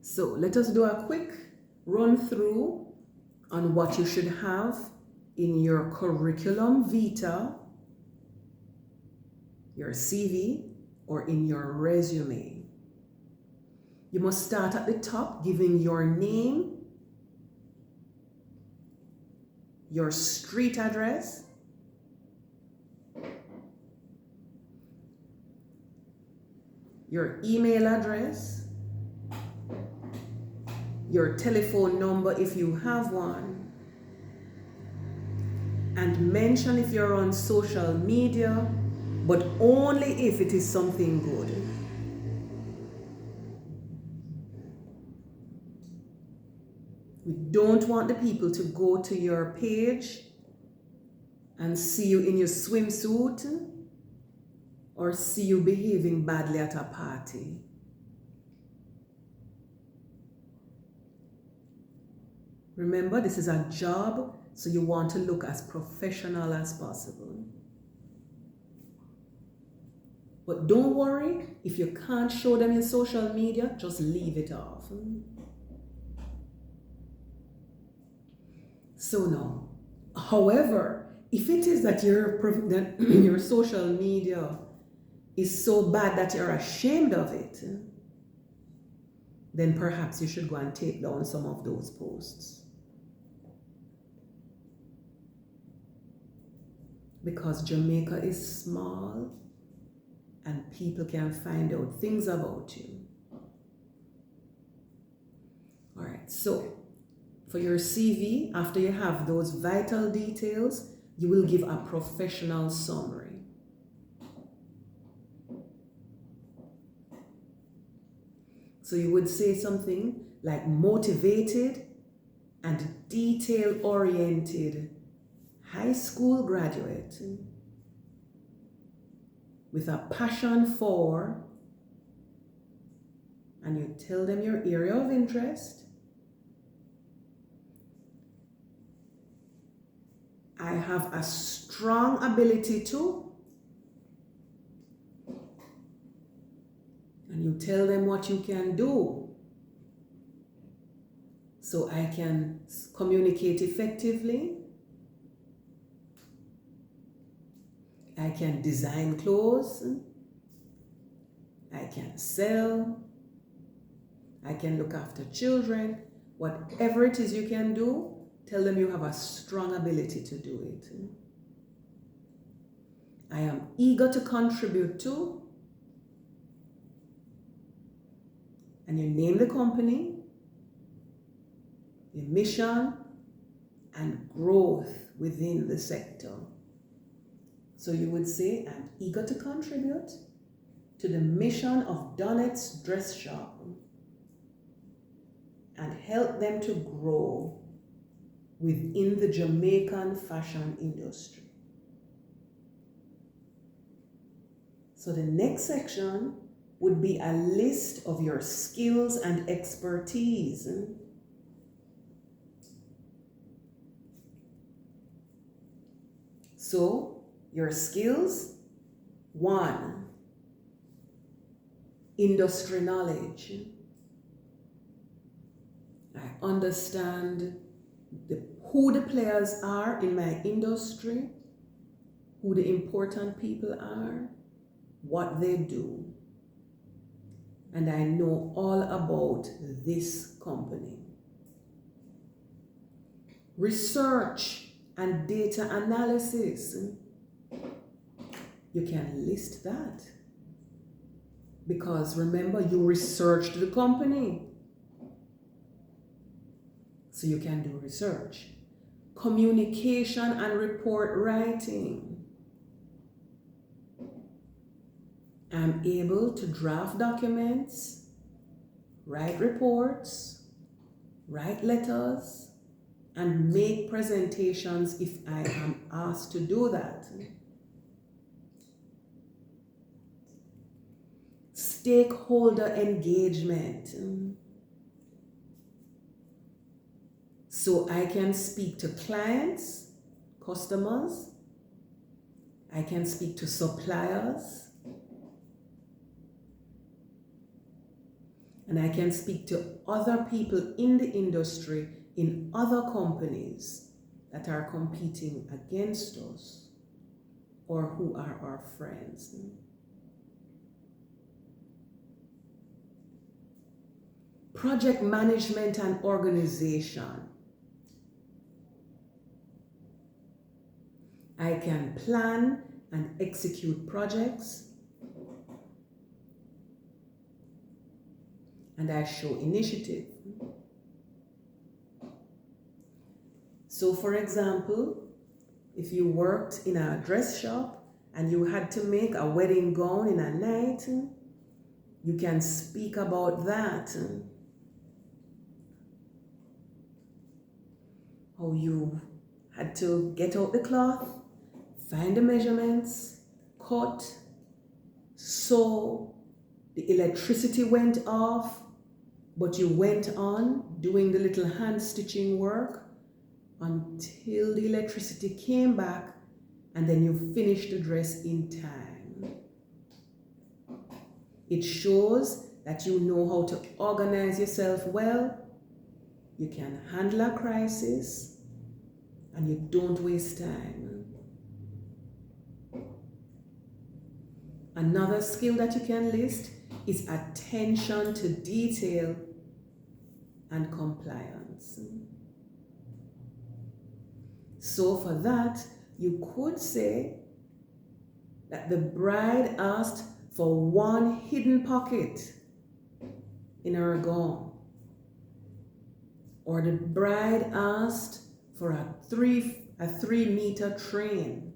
So let us do a quick run through on what you should have in your curriculum vitae, your CV, or in your resume. You must start at the top, giving your name, your street address, your email address, your telephone number if you have one, and mention if you're on social media, but only if it is something good. We don't want the people to go to your page and see you in your swimsuit or see you behaving badly at a party. Remember, this is a job, so you want to look as professional as possible. But don't worry, if you can't show them in social media, just leave it off. So now, however, if it is that your social media is so bad that you're ashamed of it, then perhaps you should go and take down some of those posts. Because Jamaica is small and people can find out things about you. All right, so for your CV, after you have those vital details, you will give a professional summary. So you would say something like motivated and detail-oriented high school graduate with a passion for, and you tell them your area of interest. I have a strong ability to, and you tell them what you can do. So I can communicate effectively. I can design clothes. I can sell. I can look after children. Whatever it is you can do, tell them you have a strong ability to do it. I am eager to contribute to, and you name the company, the mission, and growth within the sector. So you would say, I'm eager to contribute to the mission of Donnett's Dress Shop and help them to grow within the Jamaican fashion industry. So the next section would be a list of your skills and expertise. So your skills: 1, industry knowledge. I understand who the players are in my industry, who the important people are, what they do, and I know all about this company. Research and data analysis. You can list that, because remember, you researched the company. So you can do research. Communication and report writing. I'm able to draft documents, write reports, write letters, and make presentations if I am asked to do that. Stakeholder engagement. So I can speak to clients, customers, I can speak to suppliers, And I can speak to other people in the industry, in other companies that are competing against us or who are our friends. Project management and organization. I can plan and execute projects, and I show initiative. So for example, if you worked in a dress shop and you had to make a wedding gown in a night, you can speak about that. How you had to get out the cloth, find the measurements, cut, sew, the electricity went off, but you went on doing the little hand stitching work until the electricity came back, and then you finished the dress in time. It shows that you know how to organize yourself well, you can handle a crisis, and you don't waste time. Another skill that you can list is attention to detail and compliance. So for that, you could say that the bride asked for one hidden pocket in her gown, or the bride asked for a 3-meter train,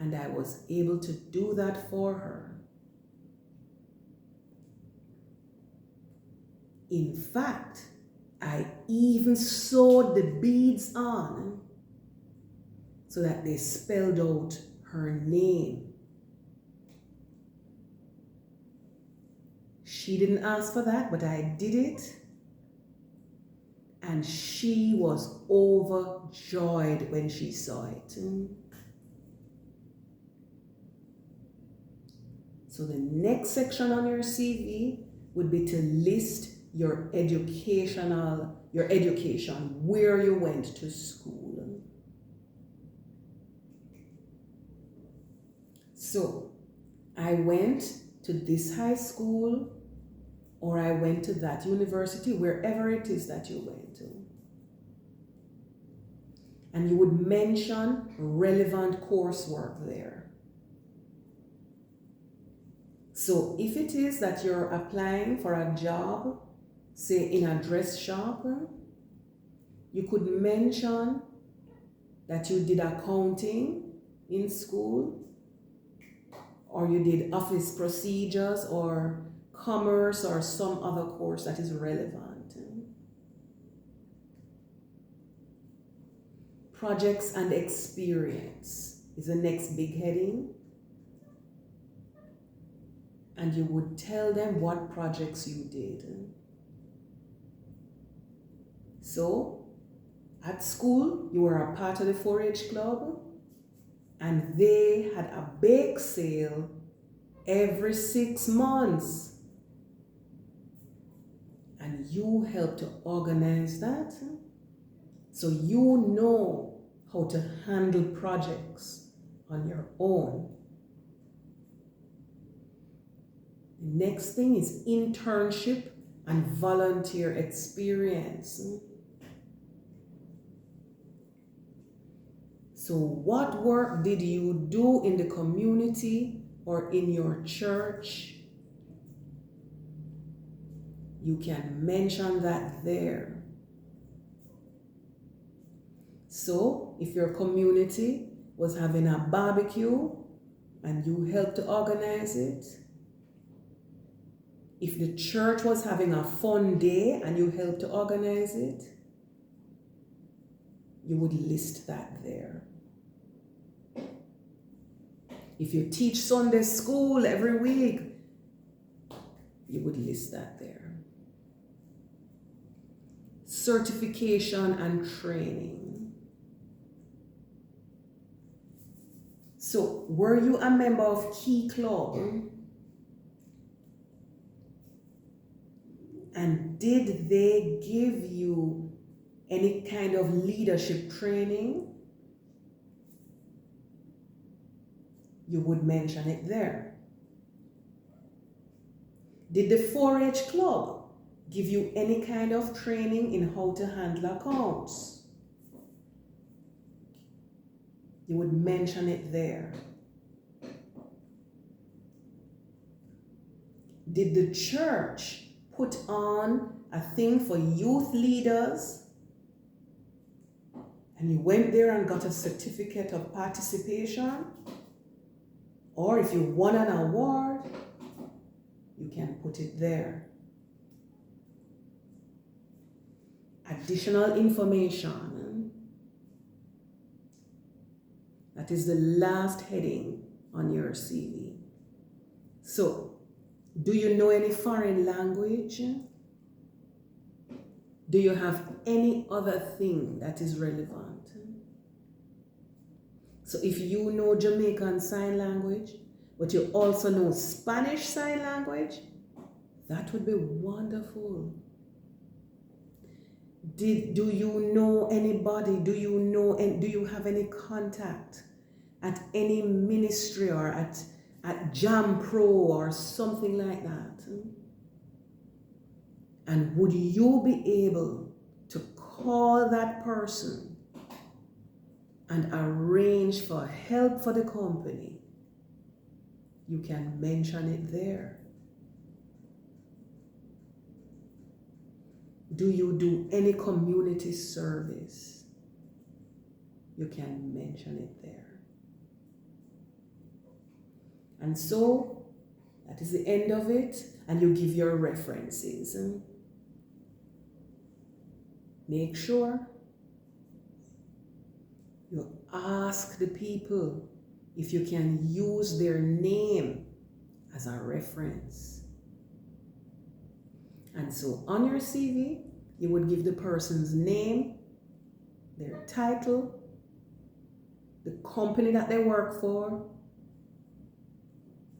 and I was able to do that for her. In fact, I even sewed the beads on so that they spelled out her name. She didn't ask for that, but I did it. And she was overjoyed when she saw it. So the next section on your CV would be to list your education, where you went to school. So I went to this high school, or I went to that university, wherever it is that you went to. And you would mention relevant coursework there. So if it is that you're applying for a job, say in a dress shop, you could mention that you did accounting in school, or you did office procedures or commerce or some other course that is relevant. Projects and experience is the next big heading. And you would tell them what projects you did. So, at school, you were a part of the 4-H club, and they had a bake sale every 6 months. And you helped to organize that. So you know how to handle projects on your own. The next thing is internship and volunteer experience. So what work did you do in the community or in your church? You can mention that there. So if your community was having a barbecue and you helped to organize it, if the church was having a fun day and you helped to organize it, you would list that there. If you teach Sunday school every week, you would list that there. Certification and training. So, were you a member of Key Club? And did they give you any kind of leadership training? You would mention it there. Did the 4-H club give you any kind of training in how to handle accounts? You would mention it there. Did the church put on a thing for youth leaders and you went there and got a certificate of participation? Or if you won an award, you can put it there. Additional information. That is the last heading on your CV. So, do you know any foreign language? Do you have any other thing that is relevant? So if you know Jamaican Sign Language, but you also know Spanish Sign Language, that would be wonderful. Do you know anybody? Do you have any contact at any ministry or at Jam Pro or something like that? And would you be able to call that person and arrange for help for the company? You can mention it there. Do you do any community service? You can mention it there. And so, that is the end of it, and you give your references. Make sure you ask the people if you can use their name as a reference. And so on your CV, you would give the person's name, their title, the company that they work for,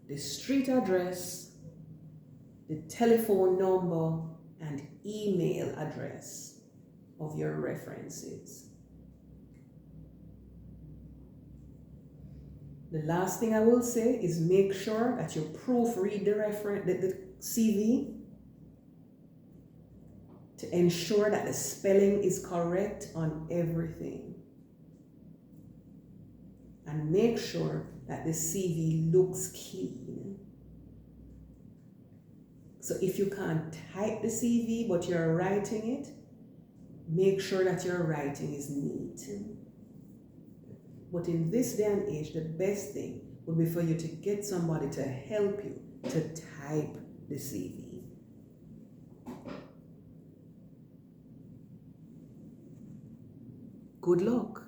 the street address, the telephone number, and email address of your references. The last thing I will say is make sure that you proofread the CV to ensure that the spelling is correct on everything. And make sure that the CV looks clean. So if you can't type the CV but you're writing it, make sure that your writing is neat. But in this day and age, the best thing would be for you to get somebody to help you to type the CV. Good luck.